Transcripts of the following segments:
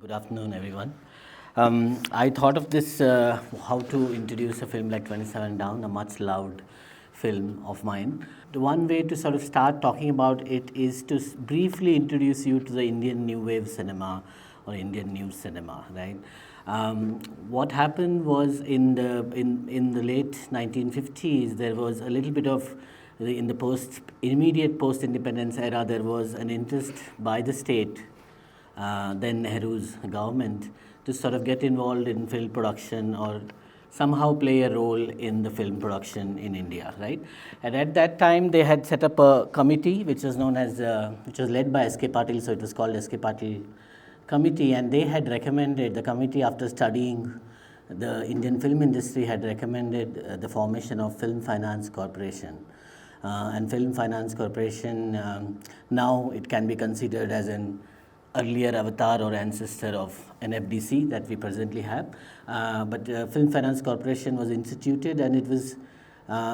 Good afternoon, everyone. I thought of this how to introduce a film like 27 Down, a much loved film of mine. The one way to sort of start talking about it is to briefly introduce you to the Indian New Wave cinema or Indian New Cinema, right? What happened was in the late 1950s, there was a little bit of in the immediate post independence era, there was an interest by the state, then Nehru's government, to sort of get involved in film production or somehow play a role in the film production in India, right? And at that time, they had set up a committee which was known as, which was led by S.K. Patil, so it was called S.K. Patil Committee, and they had recommended, the committee after studying the Indian film industry had recommended the formation of Film Finance Corporation. And Film Finance Corporation, now it can be considered as an earlier avatar or ancestor of NFDC that we presently have. But Film Finance Corporation was instituted, and it was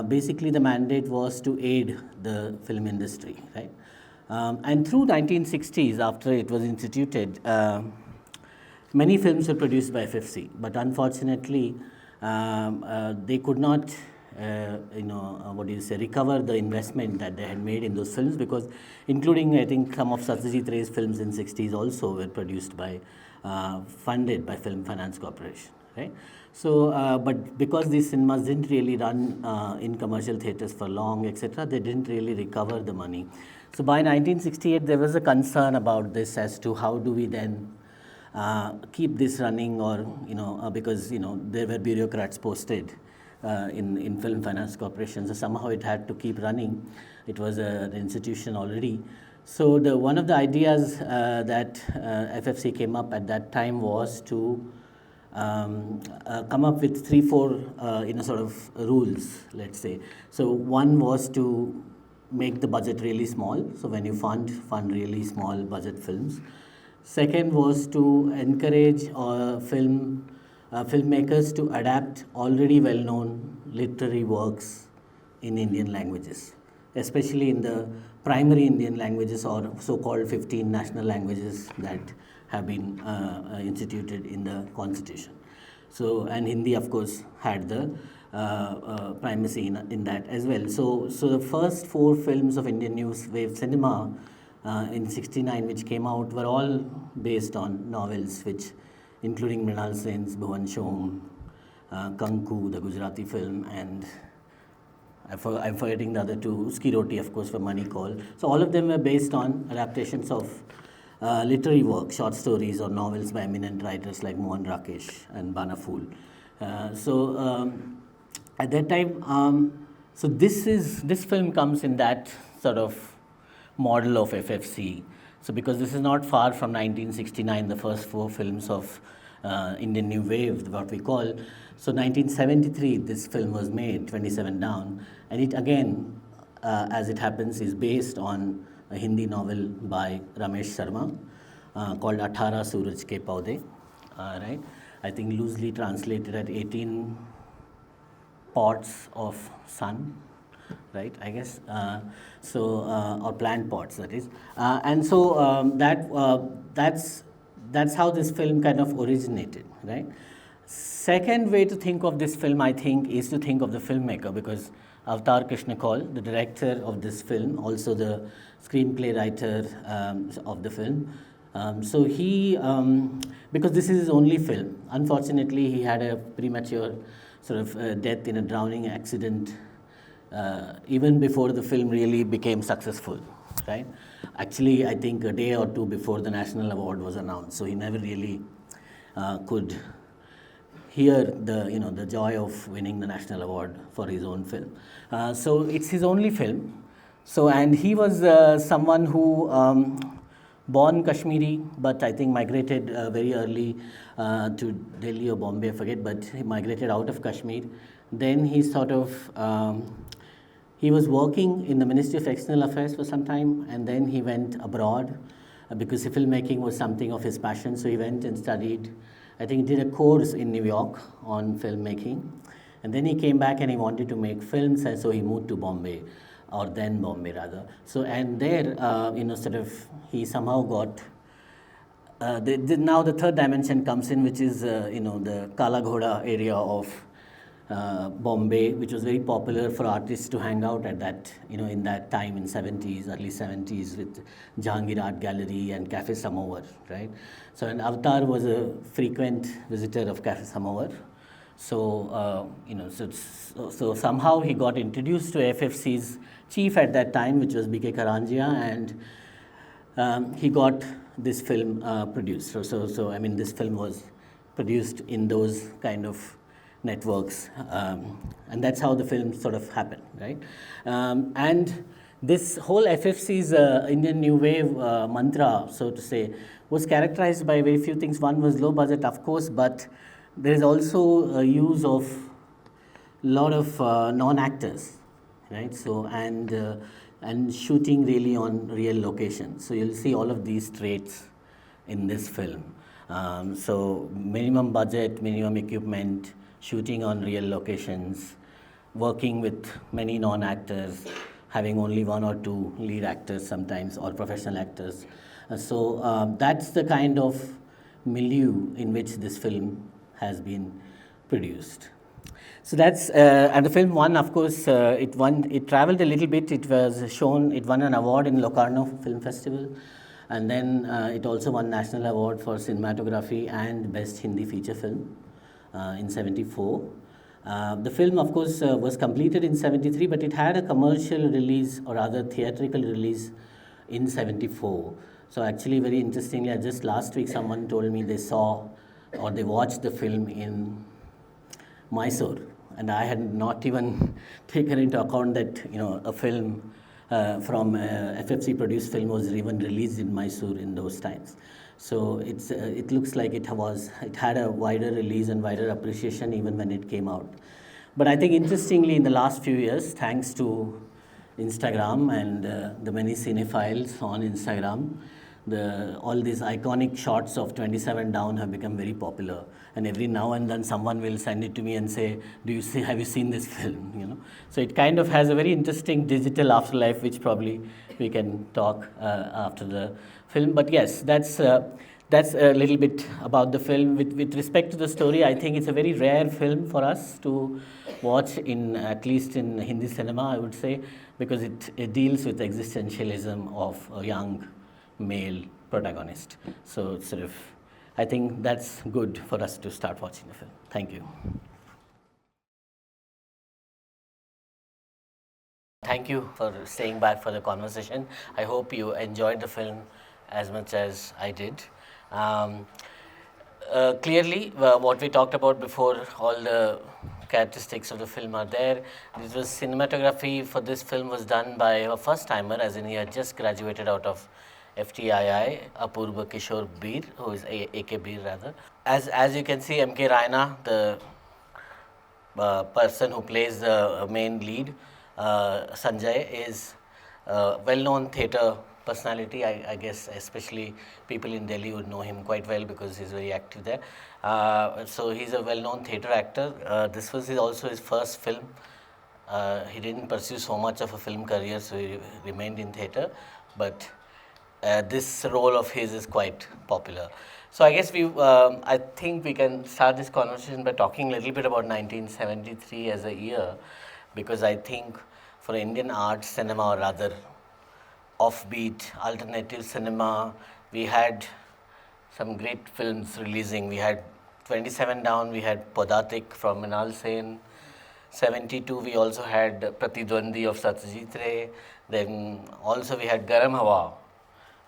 basically the mandate was to aid the film industry, right? And through 1960s, after it was instituted, many films were produced by FFC, but unfortunately, they could not recover the investment that they had made in those films, because including, I think, some of Satyajit Ray's films in 60s also were produced by, funded by Film Finance Corporation, right? So, but because these cinemas didn't really run in commercial theatres for long, etc., they didn't really recover the money. So by 1968, there was a concern about this as to how do we then keep this running, or, because, there were bureaucrats posted in Film Finance Corporation, so somehow it had to keep running. It was an institution already. So one of the ideas that FFC came up at that time was to come up with 3-4 sort of rules, let's say. So one was to make the budget really small. So when you fund really small budget films. Second was to encourage filmmakers to adapt already well-known literary works in Indian languages, especially in the primary Indian languages, or so-called 15 national languages that have been instituted in the constitution. So, and Hindi, of course, had the primacy in that as well. So the first 4 films of Indian New Wave cinema in '69, which came out, were all based on novels, which including Mrinal Sen's Bhuvan Shom, Kanku, the Gujarati film, and I'm forgetting the other 2, Uski Roti, of course, for Money Call. So all of them were based on adaptations of literary work, short stories or novels by eminent writers like Mohan Rakesh and Bana Phool. At that time, so this film comes in that sort of model of FFC. So because this is not far from 1969, the first 4 films of Indian New Wave, what we call. So 1973, this film was made, 27 Down, and it again, as it happens, is based on a Hindi novel by Ramesh Sharma called 18 Suraj Ke Paudhe, right? I think loosely translated at 18 pots of sun, right, I guess, or plant pots, that is. And so that's how this film kind of originated, right? Second way to think of this film, I think, is to think of the filmmaker, because Awtar Krishna Kaul, the director of this film, also the screenplay writer of the film. So he, because this is his only film, unfortunately, he had a premature sort of death in a drowning accident even before the film really became successful, right? Actually, I think a day or 2 before the national award was announced, so he never really could hear the joy of winning the national award for his own film. So it's his only film. So, and he was someone who born Kashmiri, but I think migrated very early to Delhi or Bombay, I forget, but he migrated out of Kashmir. Then he sort of he was working in the Ministry of External Affairs for some time, and then he went abroad because filmmaking was something of his passion. So he went and studied, I think he did a course in New York on filmmaking. And then he came back and he wanted to make films, and so he moved to Bombay, or then Bombay rather. So, and there, sort of, he somehow got now the third dimension comes in, which is the Kala Ghoda area of Bombay, which was very popular for artists to hang out at that, in that time in 70s, early 70s, with Jahangir Art Gallery and Cafe Samovar, right? So, and Avatar was a frequent visitor of Cafe Samovar. So, so somehow he got introduced to FFC's chief at that time, which was BK Karanjia, and he got this film produced. So I mean, this film was produced in those kind of networks, and that's how the film sort of happened, right? And this whole FFC's Indian New Wave mantra, so to say, was characterized by very few things. One was low budget, of course, but there is also a use of a lot of non-actors, right? So and shooting really on real locations. So you'll see all of these traits in this film. So minimum budget, minimum equipment, shooting on real locations, working with many non-actors, having only one or two lead actors sometimes, or professional actors. So that's the kind of milieu in which this film has been produced. So that's and the film won, of course. It traveled a little bit. It was shown. It won an award in Locarno Film Festival, and then it also won national award for cinematography and best Hindi feature film in '74. The film, of course, was completed in '73, but it had a commercial release, or rather theatrical release, in '74. So actually, very interestingly, just last week someone told me they saw or they watched the film in Mysore, and I had not even taken into account that a film from FFC produced film was even released in Mysore in those times. So it looks like it had a wider release and wider appreciation even when it came out. But I think interestingly, in the last few years, thanks to Instagram and the many cinephiles on Instagram, all these iconic shots of 27 Down have become very popular, and every now and then someone will send it to me and say, have you seen this film? So it kind of has a very interesting digital afterlife, which probably we can talk after the film. But yes, that's a little bit about the film. With respect to the story, I think it's a very rare film for us to watch, at least in Hindi cinema, I would say, because it deals with existentialism of a young male protagonist. So I think that's good for us to start watching the film. Thank you. Thank you for staying back for the conversation. I hope you enjoyed the film as much as I did. Clearly, what we talked about before, all the characteristics of the film are there. This was cinematography for this film was done by a first timer, as in he had just graduated out of FTII, Apurva Kishore Beer, who is AK Beer rather. As you can see, MK Raina, the person who plays the main lead, Sanjay, is a well-known theatre personality. I guess especially people in Delhi would know him quite well because he's very active there. So he's a well-known theatre actor. This was also his first film. He didn't pursue so much of a film career, so he remained in theatre. But this role of his is quite popular. So I guess I think we can start this conversation by talking a little bit about 1973 as a year, because I think for Indian art cinema, or rather offbeat alternative cinema, we had some great films releasing. We had 27 Down, we had Podatik from Mrinal Sen. 72, we also had Pratidwandi of Satyajit Ray. Then also we had Garam Hawa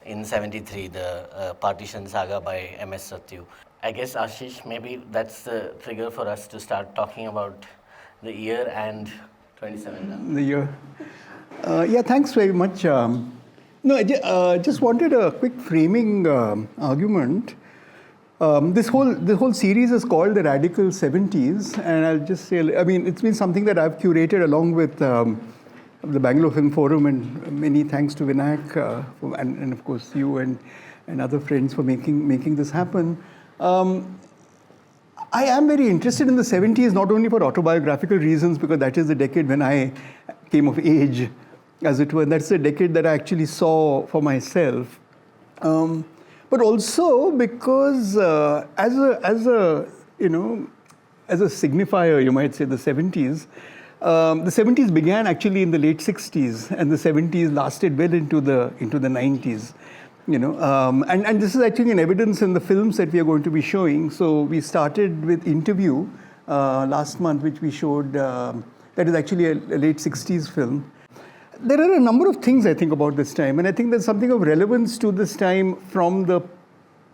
in 73, the Partition Saga by M.S. Satyu. I guess, Ashish, maybe that's the trigger for us to start talking about the year and 27 Down. The year. Yeah, thanks very much. No, I just wanted a quick framing argument. This whole series is called the Radical 70s, and I'll just say, I mean, it's been something that I've curated along with the Bangalore Film Forum, and many thanks to Vinayak and of course you and other friends for making this happen. I am very interested in the 70s, not only for autobiographical reasons, because that is the decade when I came of age, as it were. That's the decade that I actually saw for myself. but also because as a signifier, you might say, the 70s. The 70s began actually in the late 60s, and the 70s lasted well into the 90s. And this is actually an evidence in the films that we are going to be showing. So we started with Interview last month, which we showed. That is actually a late 60s film. There are a number of things I think about this time, and I think there's something of relevance to this time from the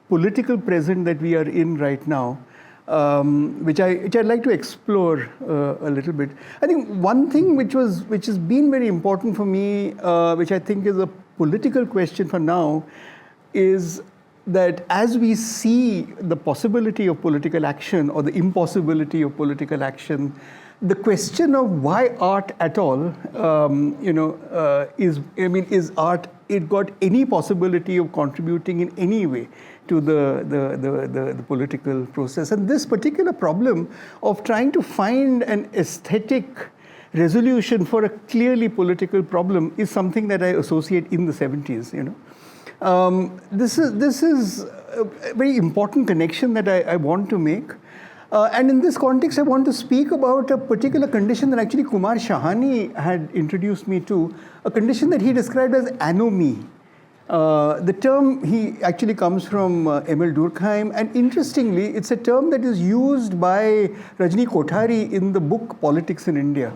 political present that we are in right now, which I'd like to explore a little bit. I think one thing which has been very important for me, which I think is a political question for now, is that as we see the possibility of political action or the impossibility of political action, the question of why art at all, is art, it got any possibility of contributing in any way to the political process? And this particular problem of trying to find an aesthetic resolution for a clearly political problem is something that I associate in the 70s. This is a very important connection that I want to make. And in this context, I want to speak about a particular condition that actually Kumar Shahani had introduced me to, a condition that he described as anomie. The term he actually comes from Emil Durkheim, and interestingly, it's a term that is used by Rajni Kothari in the book Politics in India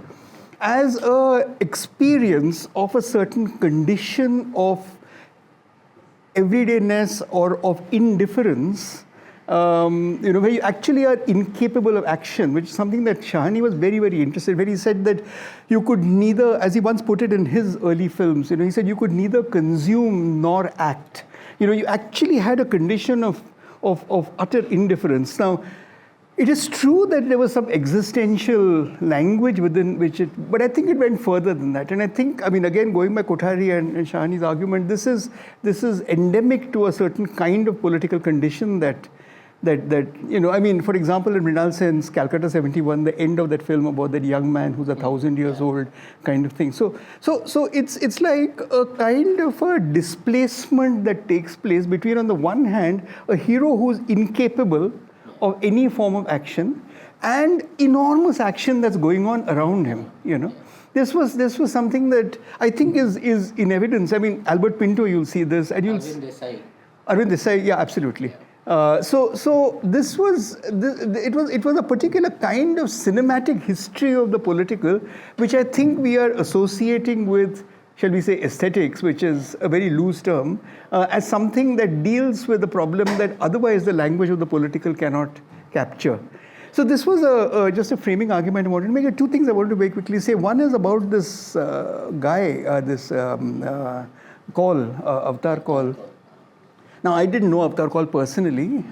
as a experience of a certain condition of everydayness or of indifference, where you actually are incapable of action, which is something that Shahani was very, very interested in, where he said that you could neither, as he once put it in his early films, he said you could neither consume nor act. You actually had a condition of utter indifference. Now, it is true that there was some existential language within which but I think it went further than that. And I think, again, going by Kothari and Shahani's argument, this is endemic to a certain kind of political condition that for example, in Mrinal Sen's Calcutta 71, the end of that film about that young man who's 1,000 years old kind of thing. So it's like a kind of a displacement that takes place between, on the one hand, a hero who's incapable of any form of action and enormous action that's going on around him. This was something that I think is in evidence. Albert Pinto, you'll see this, and Arvind Desai, yeah, absolutely. So this was it was a particular kind of cinematic history of the political, which I think we are associating with, shall we say, aesthetics, which is a very loose term, as something that deals with the problem that otherwise the language of the political cannot capture. So this was just a framing argument I wanted to make. Two things I wanted to very quickly say. One is about this guy, this Kaul, Awtar Kaul. Now, I didn't know Awtar Kaul personally,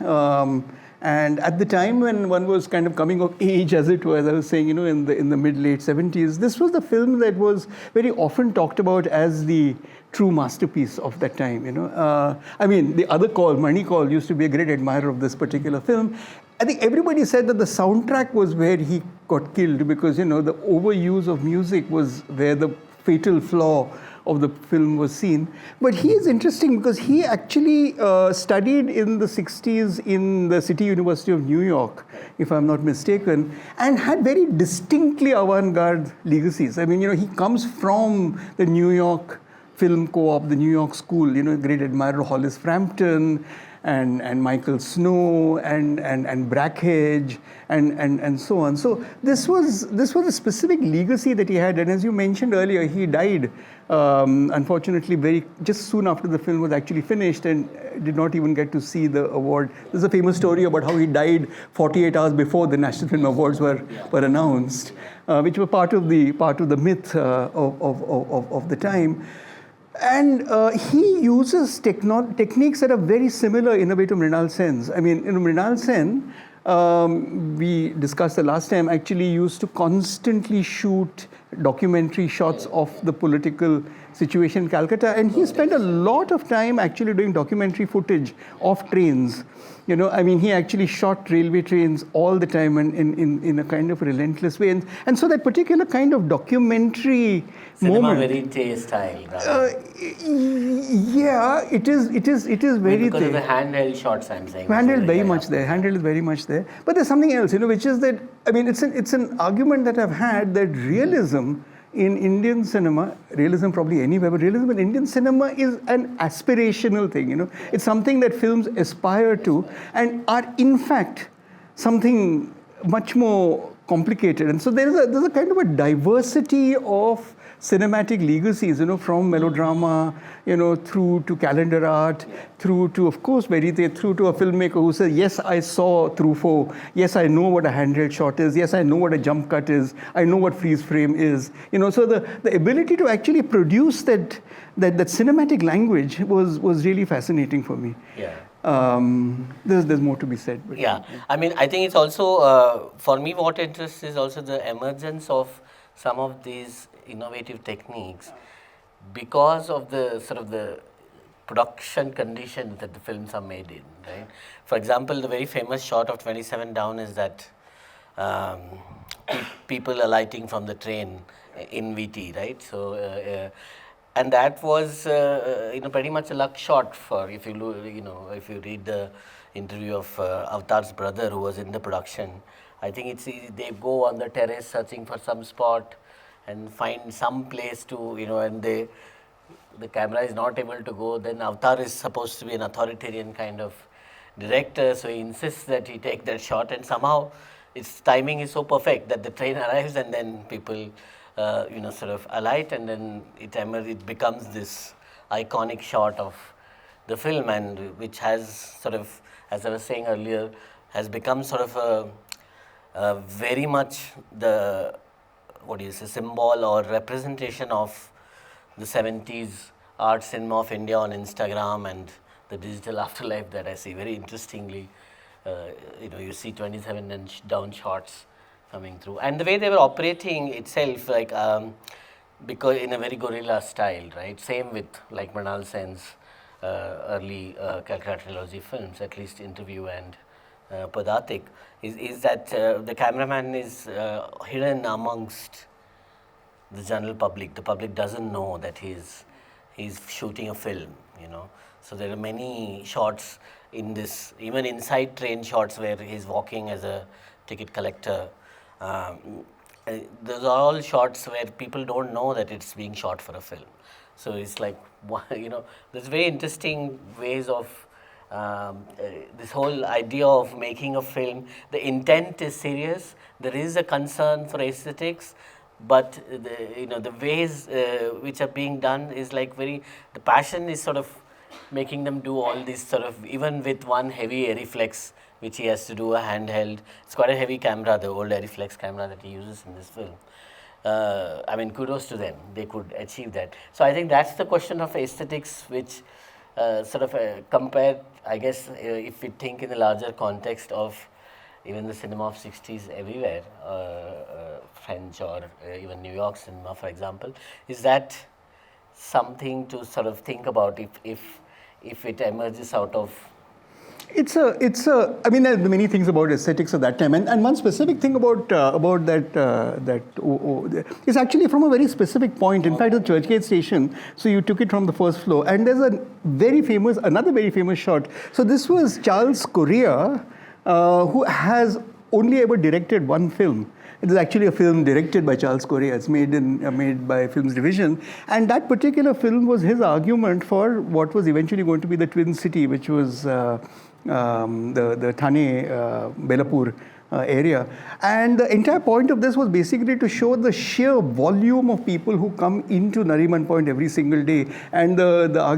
and at the time when one was kind of coming of age, as it were, as I was saying, in the mid-late 70s, this was the film that was very often talked about as the true masterpiece of that time. The other Kaul, Mani Kaul, used to be a great admirer of this particular film. I think everybody said that the soundtrack was where he got killed because, the overuse of music was where the fatal flaw of the film was seen. But he is interesting because he actually studied in the 60s in the City University of New York, if I'm not mistaken, and had very distinctly avant-garde legacies. He comes from the New York Film Co-op, the New York School, great admirer of Hollis Frampton, and Michael Snow and Brakhage and so on. So this was a specific legacy that he had, and as you mentioned earlier, he died unfortunately just soon after the film was actually finished and did not even get to see the award. There's a famous story about how he died 48 hours before the National Film Awards were announced, which were part of the myth of the time. And he uses techniques that are very similar in a way to Mrinal Sen's. Mrinal Sen, we discussed the last time, actually used to constantly shoot documentary shots of the political situation in Calcutta. And he spent a lot of time actually doing documentary footage of trains. I mean, he actually shot railway trains all the time and in a kind of relentless way. And so that particular kind of documentary Cinema moment. verite style, right? Yeah, it is very because of the handheld shots, I'm saying. Handheld very much there. Handheld is very much there. But there's something else, which is that, I mean, it's an argument that I've had that realism in Indian cinema, realism probably anywhere, but realism in Indian cinema is an aspirational thing, It's something that films aspire to and are in fact something much more complicated. And so there's a kind of a diversity of cinematic legacies, from melodrama, through to calendar art, through to, of course, verite, through to a filmmaker who says, yes, I saw Truffaut, yes, I know what a handheld shot is, yes, I know what a jump cut is, I know what freeze frame is. So the ability to actually produce that cinematic language was really fascinating for me. Yeah. There's more to be said. But yeah, I mean, I think it's also, for me, what interests is also the emergence of some of these innovative techniques because of the sort of the production conditions that the films are made in, right? For example, the very famous shot of 27 Down is that people alighting from the train in VT, right? So, and that was, pretty much a luck shot for, if you read the interview of Awtar's brother who was in the production, I think it's easy. They go on the terrace searching for some spot and find some place to, and the camera is not able to go. Then Awtar is supposed to be an authoritarian kind of director, so he insists that he take that shot, and somehow its timing is so perfect that the train arrives and then people, sort of alight, and then it becomes this iconic shot of the film, and which has sort of, as I was saying earlier, has become sort of very much the symbol or representation of the 70s art cinema of India on Instagram and the digital afterlife that I see. Very interestingly, you see 27 down shots coming through. And the way they were operating itself, like, because in a very guerrilla style, right? Same with like Mrinal Sen's early Calcutta trilogy films, at least Interview and Padatik, is that the cameraman is hidden amongst the general public. The public doesn't know that he's shooting a film, So there are many shots in this, even inside train shots where he's walking as a ticket collector. Those are all shots where people don't know that it's being shot for a film. So it's like, there's very interesting ways of this whole idea of making a film. The intent is serious. There is a concern for aesthetics, but the ways which are being done is like the passion is sort of making them do all this sort of, even with one heavy Reflex, which he has to do a handheld. It's quite a heavy camera, the old Reflex camera that he uses in this film. I mean, kudos to them. They could achieve that. So I think that's the question of aesthetics, which sort of compared, I guess, if we think in the larger context of even the cinema of 60s everywhere, French or even New York cinema, for example, is that something to sort of think about if it emerges out of? I mean, there are many things about aesthetics at that time, and one specific thing about that is actually from a very specific point. In fact, the Churchgate station. So you took it from the first floor, and there's another very famous shot. So this was Charles Correa, who has only ever directed one film. It is actually a film directed by Charles Correa. It's made by Films Division. And that particular film was his argument for what was eventually going to be the Twin City, which was the Thane, Belapur area. And the entire point of this was basically to show the sheer volume of people who come into Nariman Point every single day. And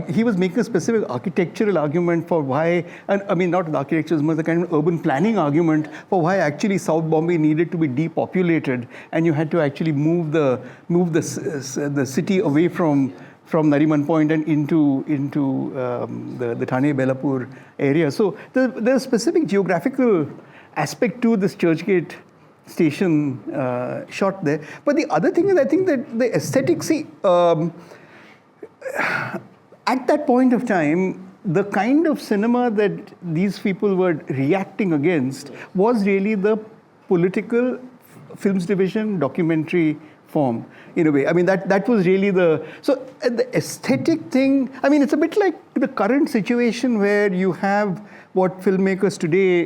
he was making a specific architectural argument for why, I mean, not the architecture, but the kind of urban planning argument for why actually South Bombay needed to be depopulated, and you had to actually move the city away from Nariman Point and into the Thane Belapur area. So there's a specific geographical aspect to this Churchgate station shot there. But the other thing is, I think that the aesthetics, see, at that point of time, the kind of cinema that these people were reacting against was really the political films division documentary form, in a way. I mean, that was really so the aesthetic thing, I mean, it's a bit like the current situation where you have what filmmakers today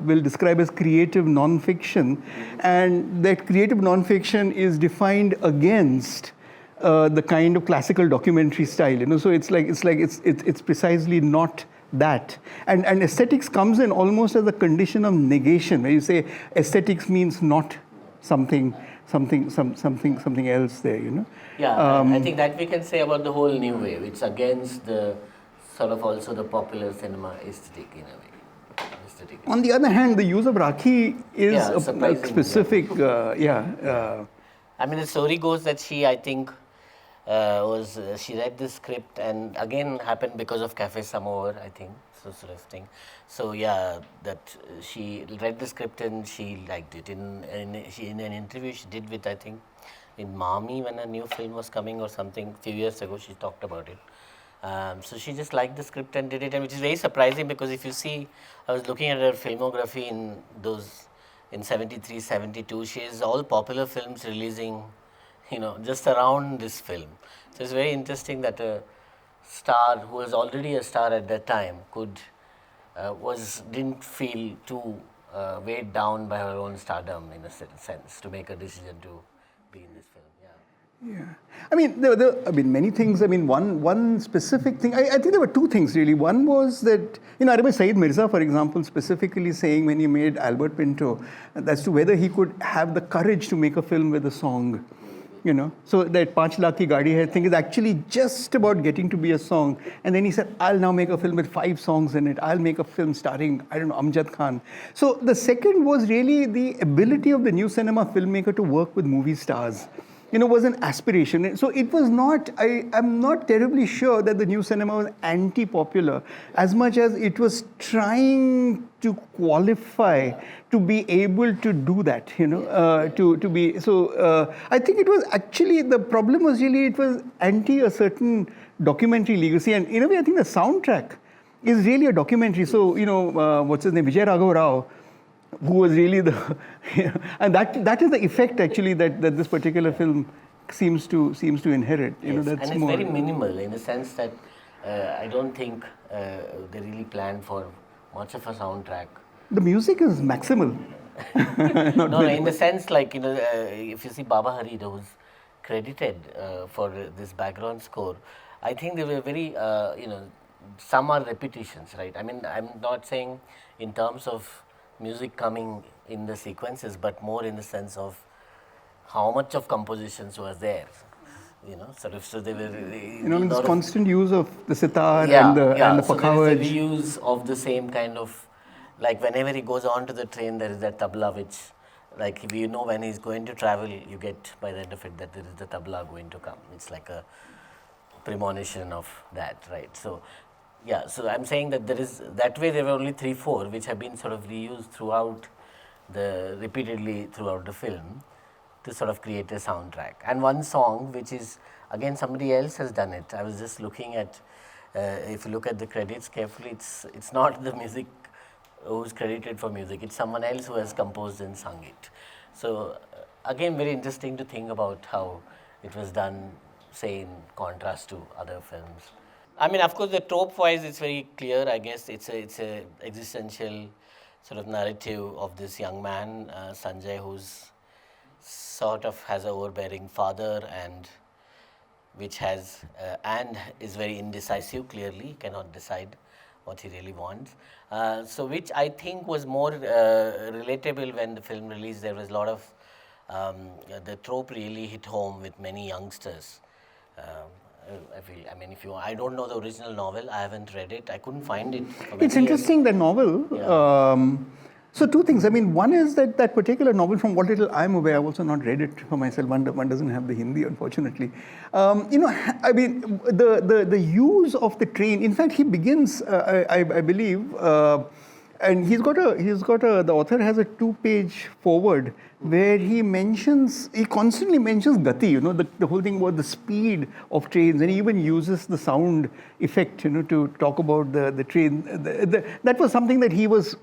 will describe as creative non-fiction, and that creative non-fiction is defined against the kind of classical documentary style, so it's precisely not that. And aesthetics comes in almost as a condition of negation, where you say aesthetics means not something else there. Yeah, I think that we can say about the whole new wave. It's against the sort of also the popular cinema aesthetic in a way. On the other hand, the use of Rakhi is a specific, I mean, the story goes that she, I think, she read the script, and again happened because of Cafe Samovar, I think, so sort of thing. So yeah, that she read the script and she liked it. In an interview she did with, I think, in Mami, when a new film was coming or something, few years ago, she talked about it. So she just liked the script and did it, and which is very surprising, because if you see, I was looking at her filmography in 73, 72, she has all popular films releasing, just around this film. So it's very interesting that a star who was already a star at that time didn't feel too weighed down by her own stardom, in a sense, to make a decision to be in this film. Yeah, I mean, there were many things. I mean, one specific thing. I think there were two things really. One was that I remember Saeed Mirza, for example, specifically saying when he made Albert Pinto, as to whether he could have the courage to make a film with a song. So that Panch Lakh Ki Gaadi Hai thing is actually just about getting to be a song. And then he said, I'll now make a film with 5 songs in it. I'll make a film starring, I don't know, Amjad Khan. So the second was really the ability of the new cinema filmmaker to work with movie stars. Was an aspiration. So it was not, I'm not terribly sure that the new cinema was anti-popular, as much as it was trying to qualify to be able to do that, to be, so I think it was actually, the problem was really, it was anti a certain documentary legacy, and in a way I think the soundtrack is really a documentary. So, what's his name, Vijay Raghav Rao, who was really and that is the effect actually that this particular film seems to inherit. Yes, that's, and it's very minimal in the sense that I don't think they really planned for much of a soundtrack. The music is maximal. No, in the sense like, if you see Baba Hari, who's credited for this background score, I think they were very, some are repetitions, right? I mean, I'm not saying in terms of music coming in the sequences, but more in the sense of how much of compositions was there, so they were, this constant use of the sitar and the pakhawaj. There is a reuse of the same kind of, like whenever he goes on to the train, there is that tabla, which, like, if when he's going to travel, you get by the end of it that there is the tabla going to come. It's like a premonition of that, right? So yeah, so I'm saying that that way there were only 3-4 which have been sort of reused repeatedly throughout the film to sort of create a soundtrack. And one song which is, again, somebody else has done it. I was just looking at, if you look at the credits carefully, it's not the music who's credited for music, it's someone else who has composed and sung it. So again, very interesting to think about how it was done, say, in contrast to other films. I mean, of course, the trope-wise, it's very clear. I guess it's a existential sort of narrative of this young man, Sanjay, who's sort of has an overbearing father and which has and is very indecisive. Clearly, cannot decide what he really wants. So, which I think was more relatable when the film released. There was a lot of the trope really hit home with many youngsters. I feel, I don't know the original novel. I haven't read it. I couldn't find it. It's interesting, the novel. Yeah. So two things. I mean, one is that particular novel, from what little I'm aware, I've also not read it for myself. One doesn't have the Hindi, unfortunately. I mean, the use of the train. In fact, he begins, I believe, and the author has a 2-page forward where he constantly mentions gati, the whole thing about the speed of trains, and he even uses the sound effect, to talk about the train. That was something that he was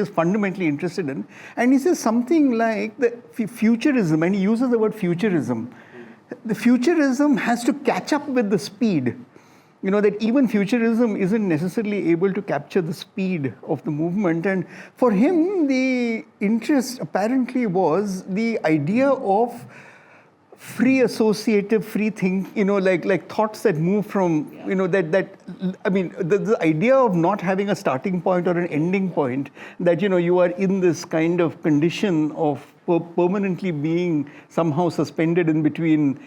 fundamentally interested in. And he says something like the futurism, and he uses the word futurism. The futurism has to catch up with the speed. That even futurism isn't necessarily able to capture the speed of the movement. And for him, the interest apparently was the idea of free associative, free think, like thoughts that move from, the idea of not having a starting point or an ending point, that, you are in this kind of condition of permanently being somehow suspended in between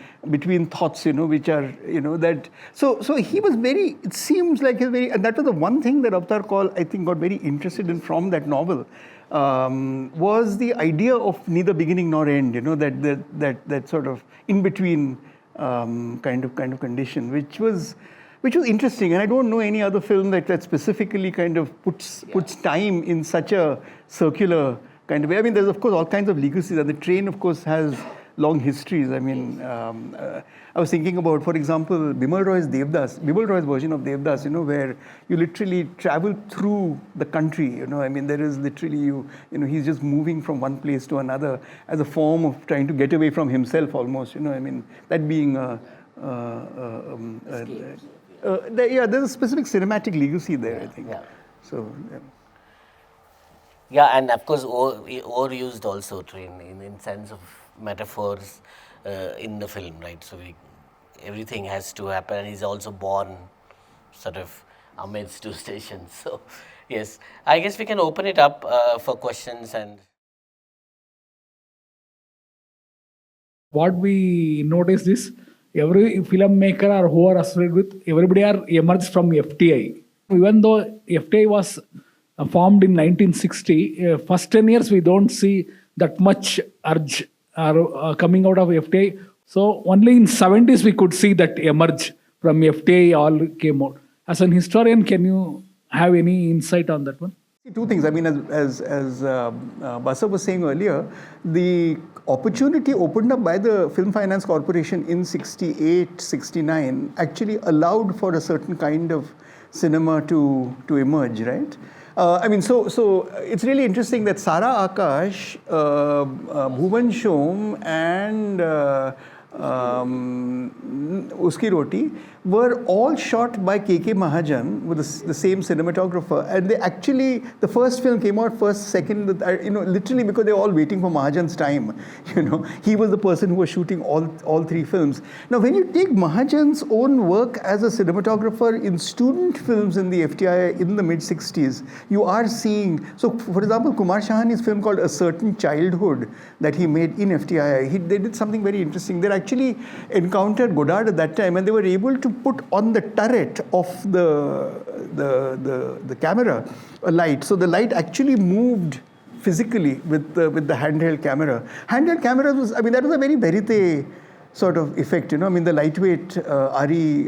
thoughts, which are, that. So he was it seems like and that was the one thing that Awtar Kaul, I think, got very interested in from that novel. Was the idea of neither beginning nor end, that sort of in between kind of condition, which was interesting. And I don't know any other film that specifically kind of puts time in such a circular kind of way. I mean, there's of course all kinds of legacies, and the train, of course, has long histories. I mean, I was thinking about, for example, Bimal Roy's version of Devdas, where you literally travel through the country. I mean, there is literally he's just moving from one place to another as a form of trying to get away from himself, almost. I mean, that being there's a specific cinematic legacy there, I think. Yeah. So. Yeah. Yeah, and of course, overused also train in sense of metaphors in the film, right? So everything has to happen, and he's also born sort of amidst two stations. So, yes, I guess we can open it up for questions. And what we notice is every filmmaker or who are associated with, everybody are emerged from FTI. Even though FTI was formed in 1960, first 10 years we don't see that much urge coming out of FTI. So only in 70s we could see that emerge from FTI, all came out. As an historian, can you have any insight on that one? Two things. I mean, as Basav was saying earlier, the opportunity opened up by the Film Finance Corporation in 68, 69 actually allowed for a certain kind of cinema to emerge, right? I mean, so it's really interesting that Sara Akash, Bhuvan Shom, and Uski Roti were all shot by K.K. Mahajan with the same cinematographer. And they actually, the first film came out first, second, literally because they were all waiting for Mahajan's time. He was the person who was shooting all three films. Now, when you take Mahajan's own work as a cinematographer in student films in the FTI in the mid-60s, you are seeing, so for example, Kumar Shahani's film called A Certain Childhood that he made in FTI, they did something very interesting. They actually encountered Godard at that time, and they were able to put on the turret of the camera a light. So the light actually moved physically with the handheld camera. Handheld cameras was, I mean, that was a very verite sort of effect, I mean, the lightweight RE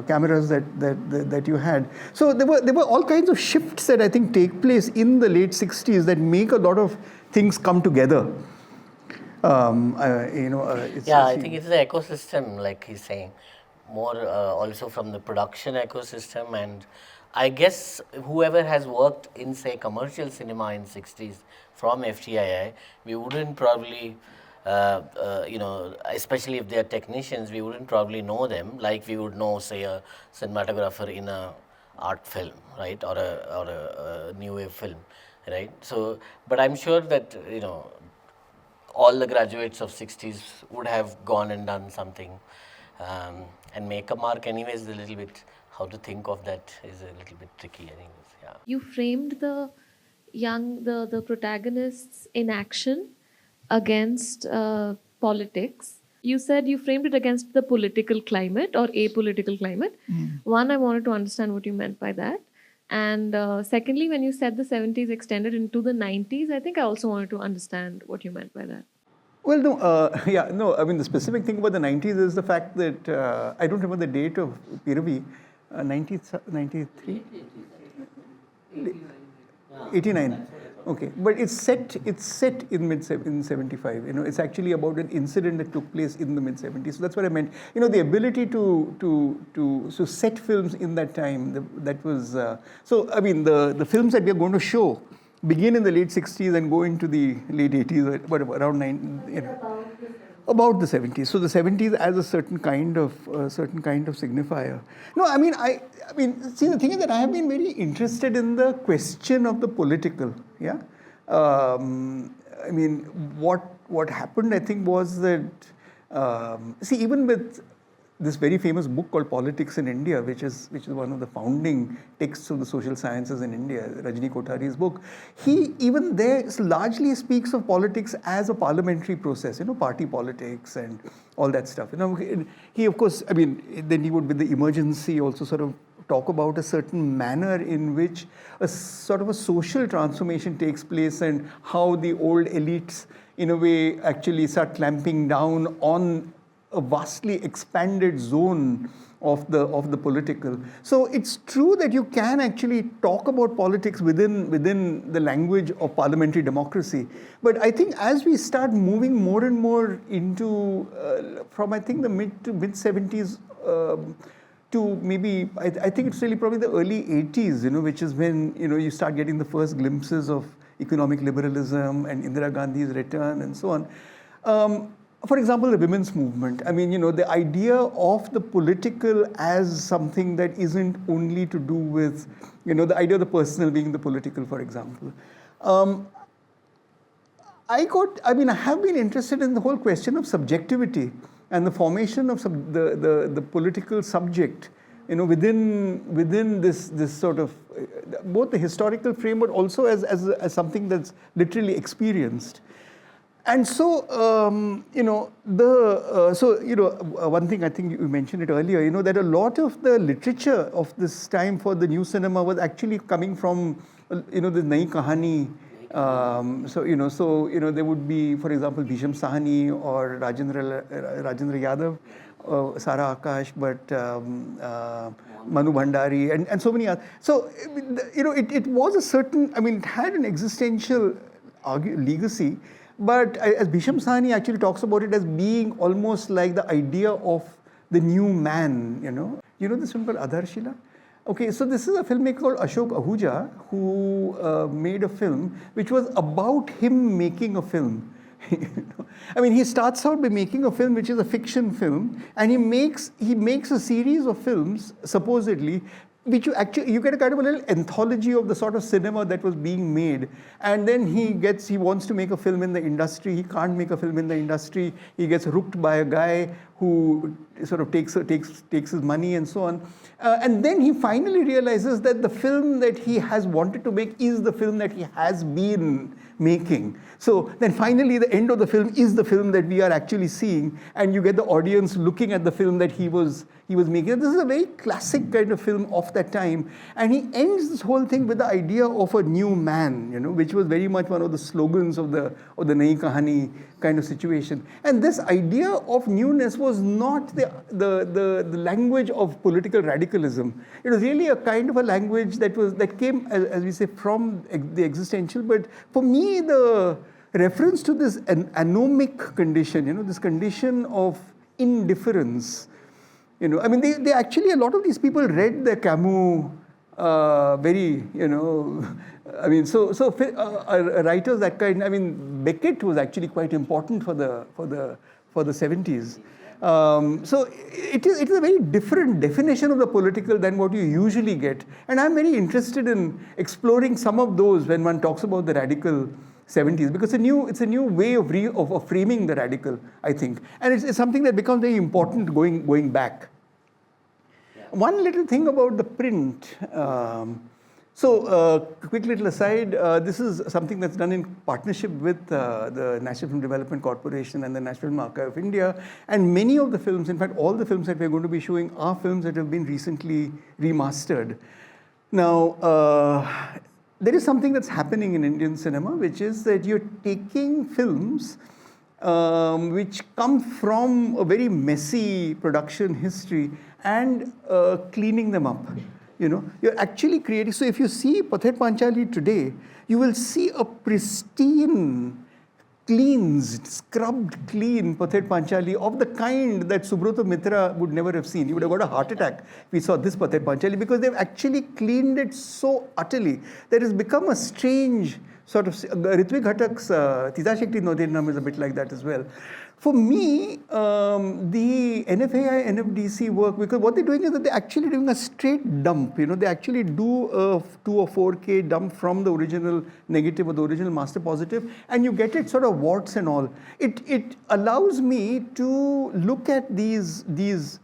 cameras that you had. So there were all kinds of shifts that I think take place in the late 60s that make a lot of things come together. I think it's the ecosystem, like he's saying, more also from the production ecosystem. And I guess whoever has worked in, say, commercial cinema in 60s from FTII, we wouldn't probably, especially if they're technicians, we wouldn't probably know them like we would know, say, a cinematographer in a art film, right, or a new wave film, right? So, but I'm sure that, all the graduates of 60s would have gone and done something and make a mark. Anyways, a little bit, how to think of that is a little bit tricky, anyways. Yeah. You framed the protagonists in action against politics. You said you framed it against the political climate or apolitical climate. One, I wanted to understand what you meant by that. And secondly, when you said the 70s extended into the 90s, I think I also wanted to understand what you meant by that. Well, no, I mean, the specific thing about the 90s is the fact that, I don't remember the date of Piravi, 93? 89. Okay, but it's set in 75. It's actually about an incident that took place in the mid 70s. So that's what I meant. The ability to set films in that time. That was so. I mean, the films that we are going to show begin in the late 60s and go into the late 80s, but around about the 70s. So the 70s as a certain kind of signifier. No, I mean, see, the thing is that I have been very interested in the question of the political. Yeah, I mean, what happened, I think, was that see, even with this very famous book called Politics in India, which is one of the founding texts of the social sciences in India, Rajni Kothari's book, he even there largely speaks of politics as a parliamentary process, party politics and all that stuff. He, of course, I mean, then he would, with the emergency, also sort of talk about a certain manner in which a sort of a social transformation takes place and how the old elites, in a way, actually start clamping down on a vastly expanded zone of the political. So it's true that you can actually talk about politics within the language of parliamentary democracy. But I think as we start moving more and more into from, I think, the mid 70s to maybe, I think it's really probably the early 80s, which is when you start getting the first glimpses of economic liberalism and Indira Gandhi's return and so on. For example, the women's movement. I mean, the idea of the political as something that isn't only to do with, the idea of the personal being the political, for example. I have been interested in the whole question of subjectivity and the formation of the political subject, within this sort of both the historical frame, but also as something that's literally experienced. And so, one thing I think you mentioned it earlier, that a lot of the literature of this time for the new cinema was actually coming from, the Nai Kahani. There would be, for example, Bhisham Sahani or Rajendra Yadav, Sara Akash, but Manu Bhandari, and so many others. So, it was a certain, it had an existential legacy. But as Bhisham Sahani actually talks about it as being almost like the idea of the new man, this film called Adharshila? Okay, so this is a filmmaker called Ashok Ahuja who made a film which was about him making a film. He starts out by making a film which is a fiction film, and he makes a series of films, supposedly, which you get a kind of a little anthology of the sort of cinema that was being made. And then he wants to make a film in the industry. He can't make a film in the industry. He gets hooked by a guy who sort of takes his money and so on. And then he finally realizes that the film that he has wanted to make is the film that he has been making. So then finally the end of the film is the film that we are actually seeing, and you get the audience looking at the film that he was making. This is a very classic kind of film of that time, and he ends this whole thing with the idea of a new man, which was very much one of the slogans of the Nai Kahani kind of situation. And this idea of newness was not the language of political radicalism. It was really a kind of a language that came, as we say, from the existential. But for me, the reference to this anomic condition, this condition of indifference, they actually, a lot of these people read the Camus very, writers that kind. Beckett was actually quite important for the 70s. So it is a very different definition of the political than what you usually get, and I'm very interested in exploring some of those when one talks about the radical 70s, because it's a new way of framing the radical, I think, and it's something that becomes very important going back. One little thing about the print. Quick little aside, this is something that's done in partnership with the National Film Development Corporation and the National Film Archive of India. And many of the films, in fact, all the films that we're going to be showing are films that have been recently remastered. Now, there is something that's happening in Indian cinema, which is that you're taking films which come from a very messy production history and cleaning them up. You're actually creating. So if you see Pathet Panchali today, you will see a pristine, cleansed, scrubbed clean Pathet Panchali of the kind that Subrata Mitra would never have seen. He would have got a heart attack if he saw this Pathet Panchali, because they've actually cleaned it so utterly that it's become a strange sort of. Ritvik Ghatak's Tita Shakti Nodinam is a bit like that as well. For me, the NFAI, NFDC work, because what they're doing is that they're actually doing a straight dump. They actually do a 2 or 4K dump from the original negative or the original master positive, and you get it sort of warts and all. It allows me to look at these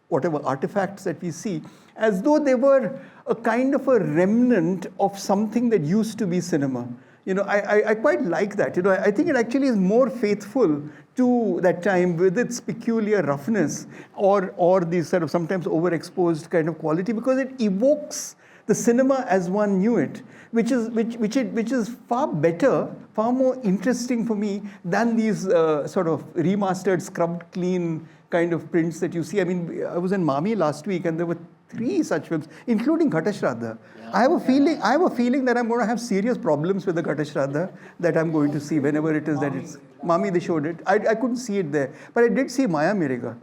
whatever artifacts that we see as though they were a kind of a remnant of something that used to be cinema. I quite like that. I think it actually is more faithful to that time with its peculiar roughness or these sort of sometimes overexposed kind of quality, because it evokes the cinema as one knew it, which is far better, far more interesting for me than these sort of remastered, scrubbed clean kind of prints that you see. I mean, I was in Mami last week and there were 3 such films, including Ghata Shraddha. I have a feeling that I'm going to have serious problems with the Ghata Shraddha that I'm going to see whenever it is that it's Mami. They showed it. I couldn't see it there, but I did see Maya Mirega.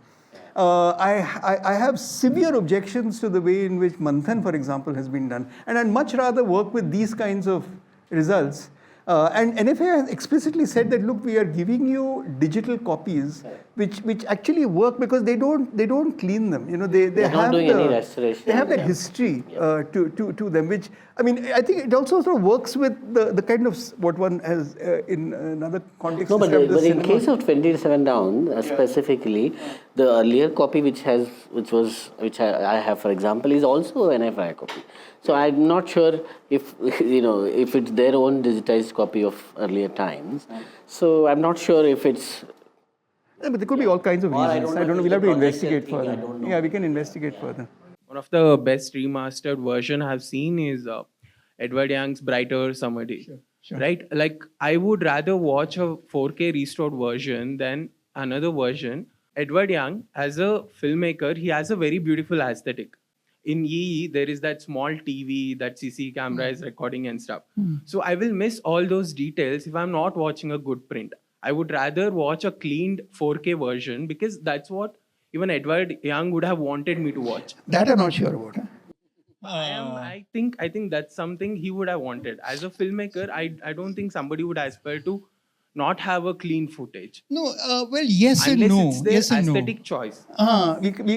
I have severe objections to the way in which Manthan, for example, has been done, and I'd much rather work with these kinds of results. And NFA has explicitly said that, look, we are giving you digital copies which actually work, because they don't clean them. They not have doing any restoration. They have that history to them, which, I mean, I think it also sort of works with the kind of what one has in another context. No, but in case of 27 Down specifically, the earlier copy which I have, for example, is also an NFI copy. So I'm not sure if if it's their own digitized copy of earlier times. So I'm not sure if it's. Yeah, but there could be all kinds of reasons. I don't know. We'll have to investigate further. Yeah, we can investigate further. One of the best remastered version I've seen is Edward Young's Brighter Summer Day. Sure. Right? Like, I would rather watch a 4K restored version than another version. Edward Young, as a filmmaker, he has a very beautiful aesthetic. In Yi, there is that small TV that CC camera is recording and stuff. So I will miss all those details if I'm not watching a good print. I would rather watch a cleaned 4K version, because that's what even Edward Young would have wanted me to watch. That I'm not sure about. Huh? I think that's something he would have wanted. As a filmmaker, I don't think somebody would aspire to not have a clean footage. No, well, yes and no. Unless it's their yes and aesthetic no. choice.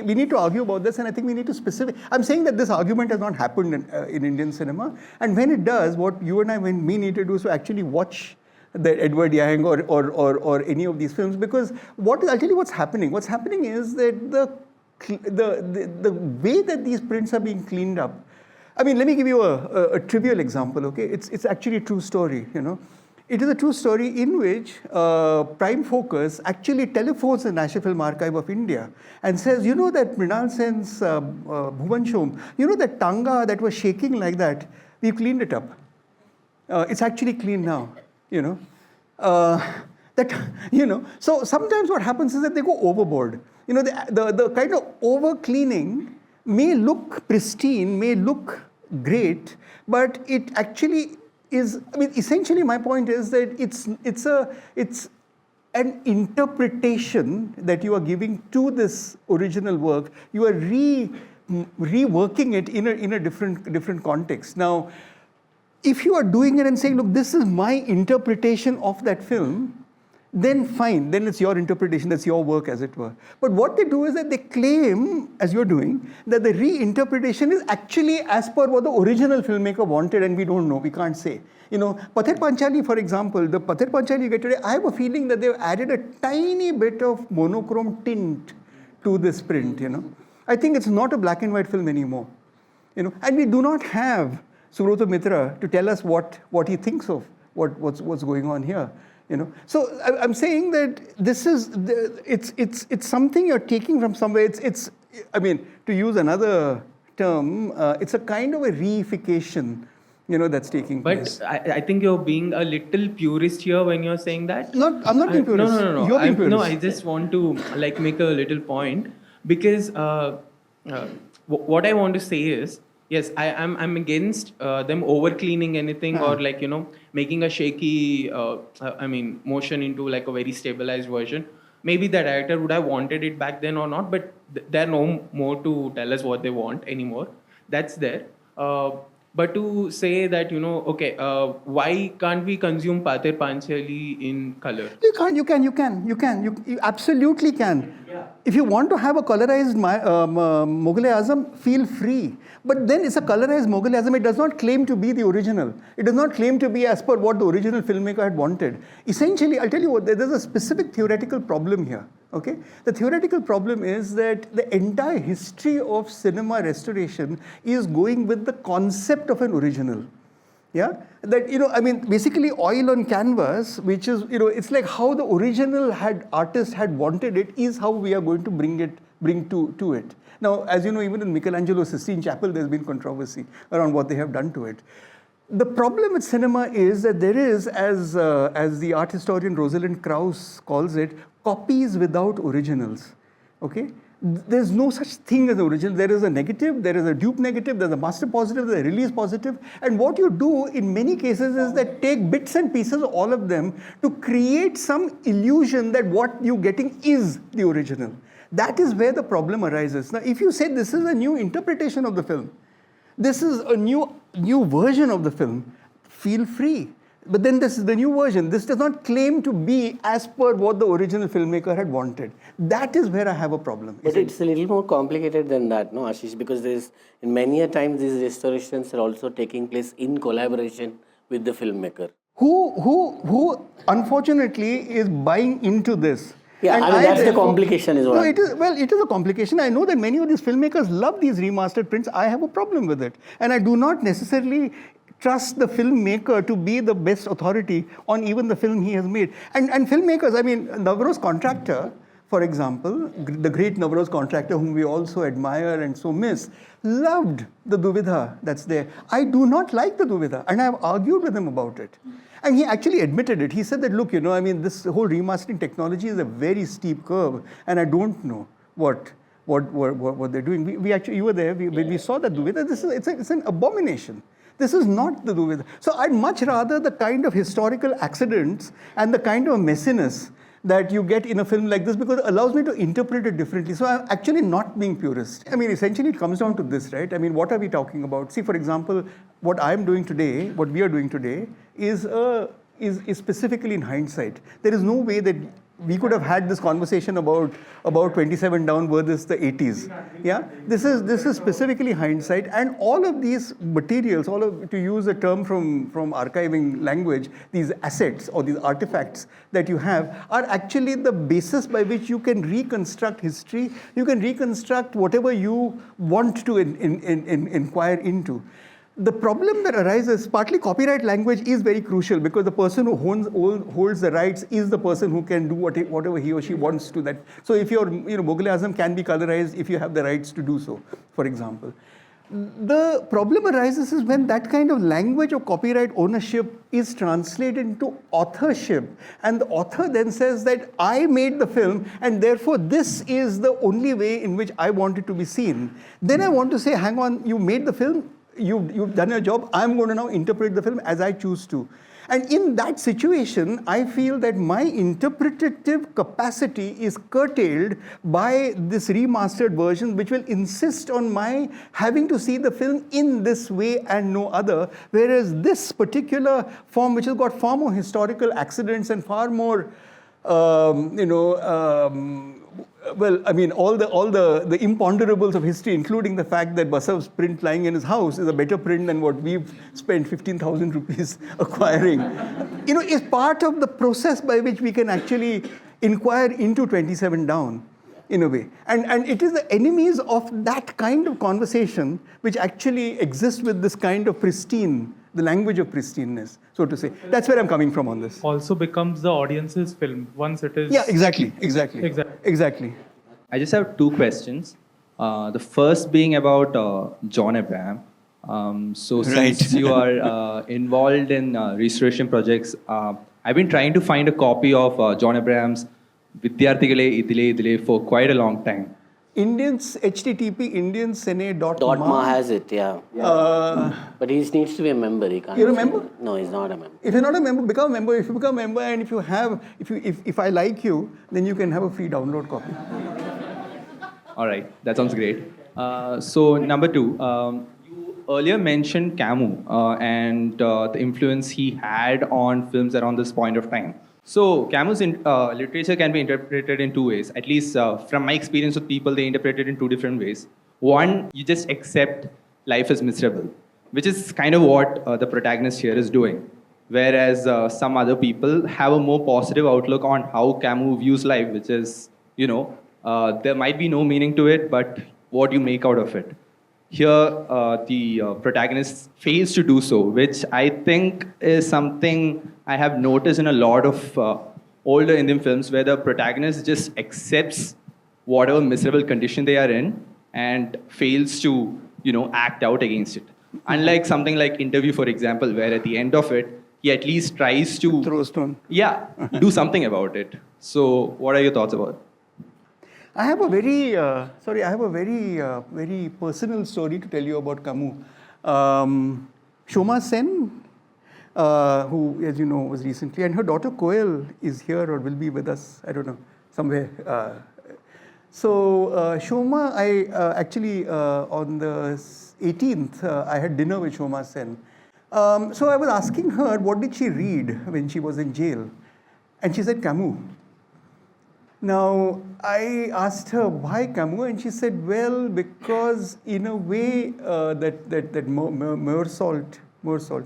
We need to argue about this, and I think we need to specify. I'm saying that this argument has not happened in Indian cinema, and when it does, what you and I need to do is to actually watch the Edward Yang or any of these films, because I'll tell you what's happening. What's happening is that the way that these prints are being cleaned up. I mean, let me give you a trivial example. Okay, it's actually a true story. It is a true story in which Prime Focus actually telephones the National Film Archive of India and says, that Mrinal Sen's Bhuvan Shom, that tanga that was shaking like that, we've cleaned it up. It's actually clean now. So sometimes what happens is that they go overboard. The kind of over cleaning may look pristine, may look great, but it actually is. I mean, essentially, my point is that it's an interpretation that you are giving to this original work. You are reworking it in a different context. Now, if you are doing it and saying, look, this is my interpretation of that film, then fine, then it's your interpretation, that's your work, as it were. But what they do is that they claim, as you're doing, that the reinterpretation is actually as per what the original filmmaker wanted, and we don't know, we can't say. Pathet Panchali, for example, the Pathet Panchali you get today, I have a feeling that they've added a tiny bit of monochrome tint to this print, I think it's not a black and white film anymore, and we do not have Subrata Mitra to tell us what he thinks of what's going on here. So I'm saying that this is it's something you're taking from somewhere. It's I mean, to use another term, it's a kind of a reification, that's taking place. But I think you're being a little purist here when you're saying that. I'm not being purist. No. You're being purist. No, I just want to make a little point, because what I want to say is, Yes, I'm against them over cleaning anything or like making a shaky motion into like a very stabilized version. Maybe the director would have wanted it back then or not, but there are no more to tell us what they want anymore. That's there. But to say that okay, why can't we consume Pater Panchali in color? You can't. You absolutely can. Yeah. If you want to have a colorized Mughal-e-Azam, feel free. But then it's a colorized Mughal-e-Azam. It does not claim to be the original. It does not claim to be as per what the original filmmaker had wanted. Essentially, I'll tell you what, there's a specific theoretical problem here. Okay? The theoretical problem is that the entire history of cinema restoration is going with the concept of an original. Yeah, that basically oil on canvas, which is it's like how the original artist had wanted it, is how we are going to bring to it. Now, as you know, even in Michelangelo's Sistine Chapel, there's been controversy around what they have done to it. The problem with cinema is that there is, as the art historian Rosalind Krauss calls it, copies without originals. Okay? There's no such thing as an original. There is a negative, there is a dupe negative, there's a master positive, there's a release positive. And what you do in many cases is that take bits and pieces, all of them, to create some illusion that what you're getting is the original. That is where the problem arises. Now, if you say this is a new interpretation of the film, this is a new version of the film, feel free. But then this is the new version. This does not claim to be as per what the original filmmaker had wanted. That is where I have a problem. But it's a little more complicated than that, no, Ashish? Because in many a times these restorations are also taking place in collaboration with the filmmaker. Who unfortunately is buying into this? Yeah, that's the complication is what. No, it is a complication. I know that many of these filmmakers love these remastered prints. I have a problem with it. And I do not necessarily trust the filmmaker to be the best authority on even the film he has made. And filmmakers, Navroz Contractor, for example, the great Navroz Contractor, whom we also admire and so miss, loved the Duvidha that's there. I do not like the Duvidha, and I have argued with him about it. And he actually admitted it. He said that, look, this whole remastering technology is a very steep curve, and I don't know what they're doing. We actually, you were there, when we saw that Duvidha, it's an abomination. This is not the Duvidha. So I'd much rather the kind of historical accidents and the kind of messiness that you get in a film like this, because it allows me to interpret it differently. So I'm actually not being purist. Essentially it comes down to this, right? What are we talking about? See, for example, what I'm doing today, what we are doing today is specifically in hindsight. There is no way that we could have had this conversation about 27 Down versus the 80s. Yeah, this is specifically hindsight, and all of these materials, to use a term from archiving language, these assets or these artifacts that you have are actually the basis by which you can reconstruct history. You can reconstruct whatever you want to inquire into. The problem that arises, partly copyright language is very crucial, because the person who holds the rights is the person who can do whatever he or she wants to that. So if your Mughal-e-Azam can be colorized if you have the rights to do so, for example. The problem arises is when that kind of language of copyright ownership is translated into authorship, and the author then says that I made the film and therefore this is the only way in which I want it to be seen. Then I want to say, hang on, you made the film, you've done your job, I'm going to now interpret the film as I choose to. And in that situation, I feel that my interpretative capacity is curtailed by this remastered version, which will insist on my having to see the film in this way and no other. Whereas this particular form, which has got far more historical accidents and far more, all the imponderables of history, including the fact that Basav's print lying in his house is a better print than what we've spent 15,000 rupees acquiring, is part of the process by which we can actually inquire into 27 Down, in a way. And it is the enemies of that kind of conversation which actually exist with this kind of the language of pristineness, so to say. That's where I'm coming from on this. Also becomes the audience's film once it is... Yeah, exactly. I just have two questions. The first being about John Abraham. Since you are involved in restoration projects, I've been trying to find a copy of John Abraham's Vidyarthigale Idile Idile for quite a long time. Indians, HTTP, .ma has it, yeah. But he needs to be a member. He can't. You're a member? No, he's not a member. If you're not a member, become a member. If you become a member and if I like you, then you can have a free download copy. All right, that sounds great. So number 2, you earlier mentioned Camus and the influence he had on films around this point of time. So Camus' literature can be interpreted in 2 ways. At least from my experience with people, they interpret it in 2 different ways. One, you just accept life as miserable, which is kind of what the protagonist here is doing. Whereas some other people have a more positive outlook on how Camus views life, which is, there might be no meaning to it, but what you make out of it. Here, the protagonist fails to do so, which I think is something I have noticed in a lot of older Indian films where the protagonist just accepts whatever miserable condition they are in and fails to, act out against it. Unlike something like Interview, for example, where at the end of it, he at least tries to throw a stone. Yeah, do something about it. So, what are your thoughts about it? I have a very, very personal story to tell you about Camus. Shoma Sen, who, as you know, was recently, and her daughter Koel is here or will be with us, I don't know, somewhere. Shoma, I actually, on the 18th, I had dinner with Shoma Sen. So I was asking her, what did she read when she was in jail? And she said, Camus. Now, I asked her, why Camus? And she said, well, because in a way that Meursault,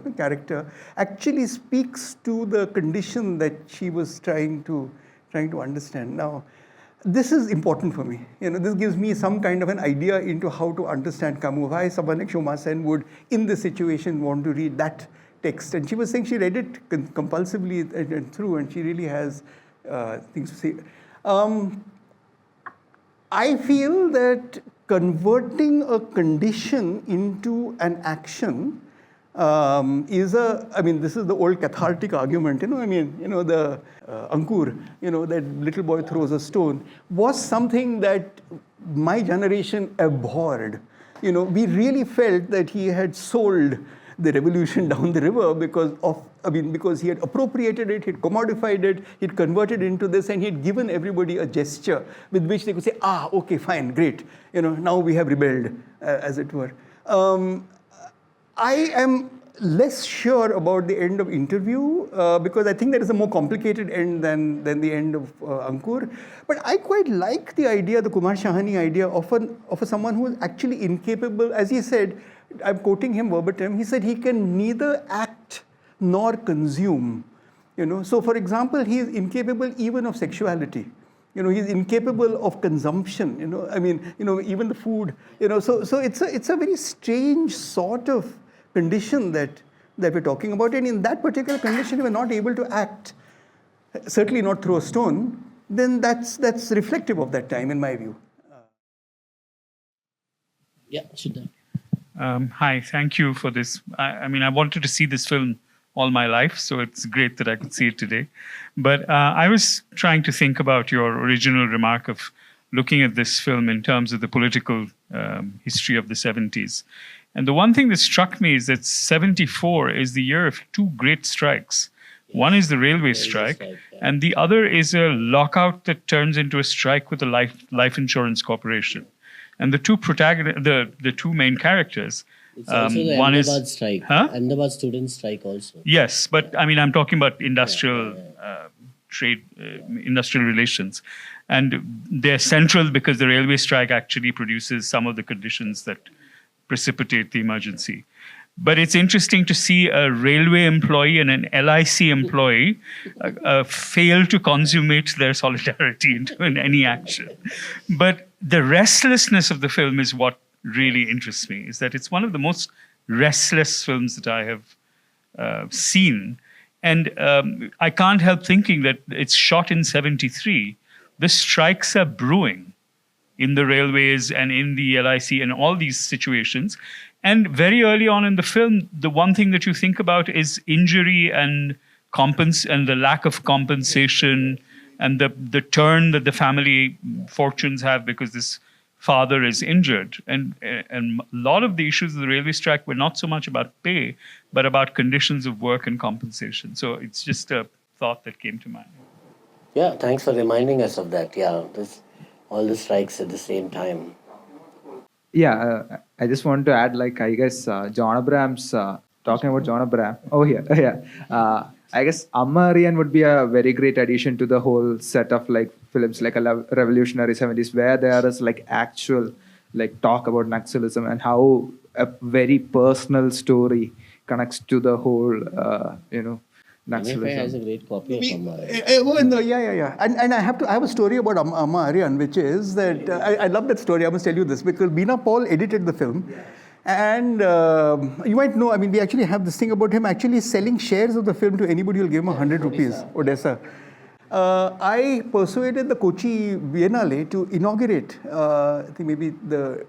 the character, actually speaks to the condition that she was trying to understand. Now, this is important for me. This gives me some kind of an idea into how to understand Camus, why someone like Shoma Sen would, in this situation, want to read that text. And she was saying she read it compulsively and through, and she really has things to say. I feel that converting a condition into an action this is the old cathartic argument, the Ankur, that little boy throws a stone, was something that my generation abhorred. We really felt that he had sold the revolution down the river because he had appropriated it, he'd commodified it, he'd converted it into this, and he'd given everybody a gesture with which they could say, okay, fine, great. Now we have rebelled, as it were. I am less sure about the end of Interview because I think that is a more complicated end than the end of Ankur. But I quite like the idea, the Kumar Shahani idea of someone who is actually incapable, as he said, I'm quoting him verbatim, he said he can neither act nor consume. So for example, he is incapable even of sexuality. He's incapable of consumption. Even the food. So it's a very strange sort of condition that we're talking about. And in that particular condition, we're not able to act, certainly not throw a stone. Then that's reflective of that time, in my view. Yeah, Siddharth. Hi, thank you for this. I wanted to see this film all my life, so it's great that I could see it today. But I was trying to think about your original remark of looking at this film in terms of the political history of the 70s. And the one thing that struck me is that 74 is the year of 2 great strikes. Yes. One is the railway strike, and the other is a lockout that turns into a strike with the life insurance corporation. And the two the two main characters. It's also the Ahmedabad strike. Ahmedabad student strike also. Yes, but I'm talking about industrial trade, industrial relations. And they're central because the railway strike actually produces some of the conditions that precipitate the emergency. But it's interesting to see a railway employee and an LIC employee fail to consummate their solidarity in any action. But the restlessness of the film is what really interests me, is that it's one of the most restless films that I have seen. And I can't help thinking that it's shot in 73. The strikes are brewing in the railways and in the LIC and all these situations. And very early on in the film, the one thing that you think about is injury and the lack of compensation and the turn that the family fortunes have because this father is injured. And a lot of the issues of the railway strike were not so much about pay, but about conditions of work and compensation. So it's just a thought that came to mind. Yeah, thanks for reminding us of that. Yeah, all the strikes at the same time. Yeah, I just want to add, like, I guess John Abraham's talking about John Abraham. Oh, yeah, yeah. I guess Amaran would be a very great addition to the whole set of like films like a revolutionary 70s, where there is like actual like talk about Naxalism and how a very personal story connects to the whole, Naxalism. has a great copy of Amaran. No, yeah. And I have a story about Amaran, which is that I love that story. I must tell you this because Beena Paul edited the film. And you might know, I mean, we actually have this thing about him actually selling shares of the film to anybody who'll give him 100 rupees, Odessa. I persuaded the Kochi Biennale to inaugurate, I think maybe the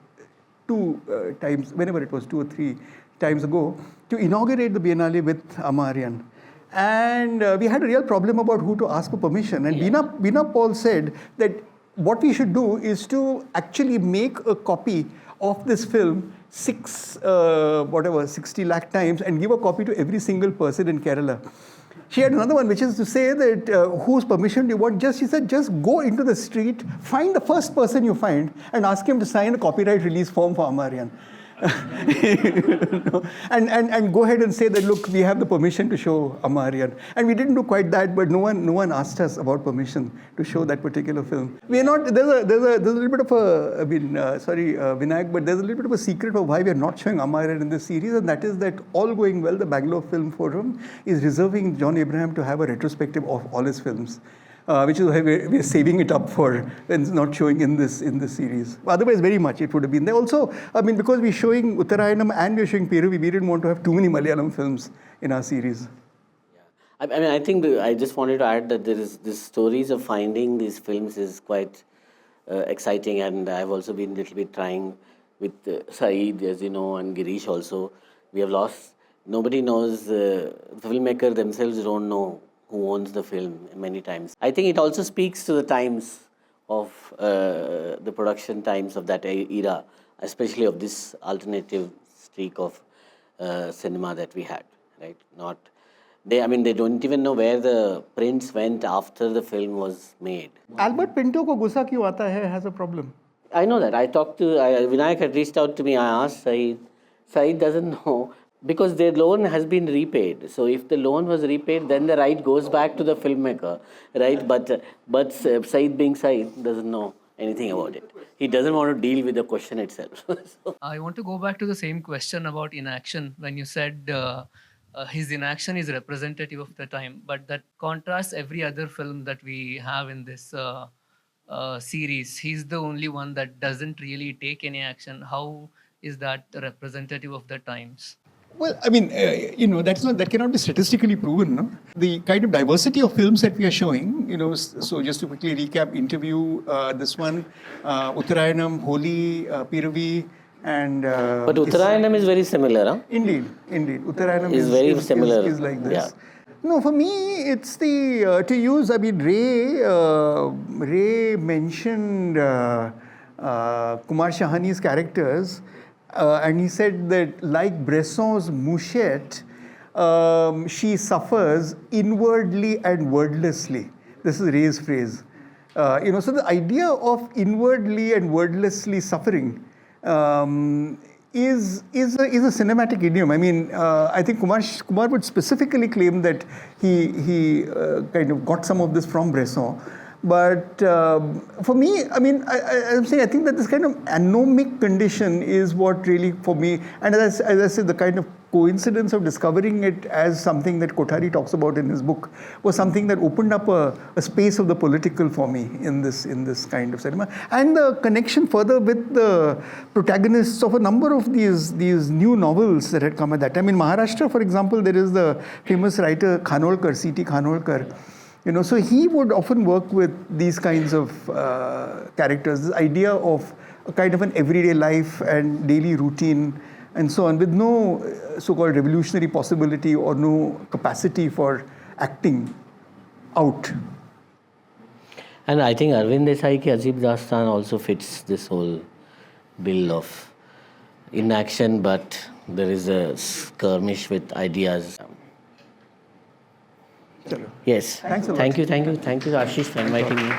2 times, whenever it was 2 or 3 times ago, to inaugurate the Biennale with Amaran. And we had a real problem about who to ask for permission. And Beena Paul said that what we should do is to actually make a copy of this film 60 lakh times and give a copy to every single person in Kerala. She had another one, which is to say that whose permission do you want? She said, just go into the street, find the first person you find, and ask him to sign a copyright release form for Amaran. and go ahead and say that, look, we have the permission to show Amaran. And we didn't do quite that, but no one asked us about permission to show that particular film. We are not, there's a little bit of a, Vinayak, but there's a little bit of a secret of why we are not showing Amaran in this series, and that is that all going well, the Bangalore Film Forum is reserving John Abraham to have a retrospective of all his films. Which is why we're saving it up for when it's not showing in this series. Otherwise, very much it would have been there. Also, I mean, because we're showing Uttarayanam and we're showing Peruvi, we didn't want to have too many Malayalam films in our series. I mean, I think I just wanted to add that there is this stories of finding these films is quite exciting, and I've also been a little bit trying with Saeed, as you know, and Girish also. We have lost. Nobody knows. The filmmaker themselves don't know who owns the film many times. I think it also speaks to the times of the production times of that era, especially of this alternative streak of cinema that we had, right? They don't even know where the prints went after the film was made. Albert Pinto ko gussa kyun aata hai has a problem. I know that. I talked to, Vinayak had reached out to me. I asked Saeed. Saeed doesn't know. Because their loan has been repaid. So if the loan was repaid, then the right goes back to the filmmaker, right? But Saeed being Saeed doesn't know anything about it. He doesn't want to deal with the question itself. I want to go back to the same question about inaction when you said his inaction is representative of the time, but that contrasts every other film that we have in this series. He's the only one that doesn't really take any action. How is that representative of the times? Well, I mean, that cannot be statistically proven. No? The kind of diversity of films that we are showing, so just to quickly recap, Interview, this one, Uttarayanam, Holi, Peruvi, and... but Uttarayanam is very similar, huh? Indeed. Uttarayanam is very similar. Is like this. Yeah. No, for me, it's the, to use, I mean, Ray mentioned Kumar Shahani's characters. And he said that, like Bresson's Mouchette, she suffers inwardly and wordlessly. This is Ray's phrase. So the idea of inwardly and wordlessly suffering is a cinematic idiom. I mean, I think Kumar would specifically claim that he kind of got some of this from Bresson. But for me, I mean, I'm saying I think that this kind of anomic condition is what really, for me, and as I said, the kind of coincidence of discovering it as something that Kothari talks about in his book was something that opened up a space of the political for me in this kind of cinema. And the connection further with the protagonists of a number of these new novels that had come at that time. In Maharashtra, for example, there is the famous writer Khanolkar, C.T. Khanolkar. So he would often work with these kinds of characters, this idea of a kind of an everyday life and daily routine and so on, with no so-called revolutionary possibility or no capacity for acting out. And I think Arvind Desai ki Ajib Dastan also fits this whole bill of inaction, but there is a skirmish with ideas. Yes. Thanks a lot. Thank you, Ashish, for inviting me.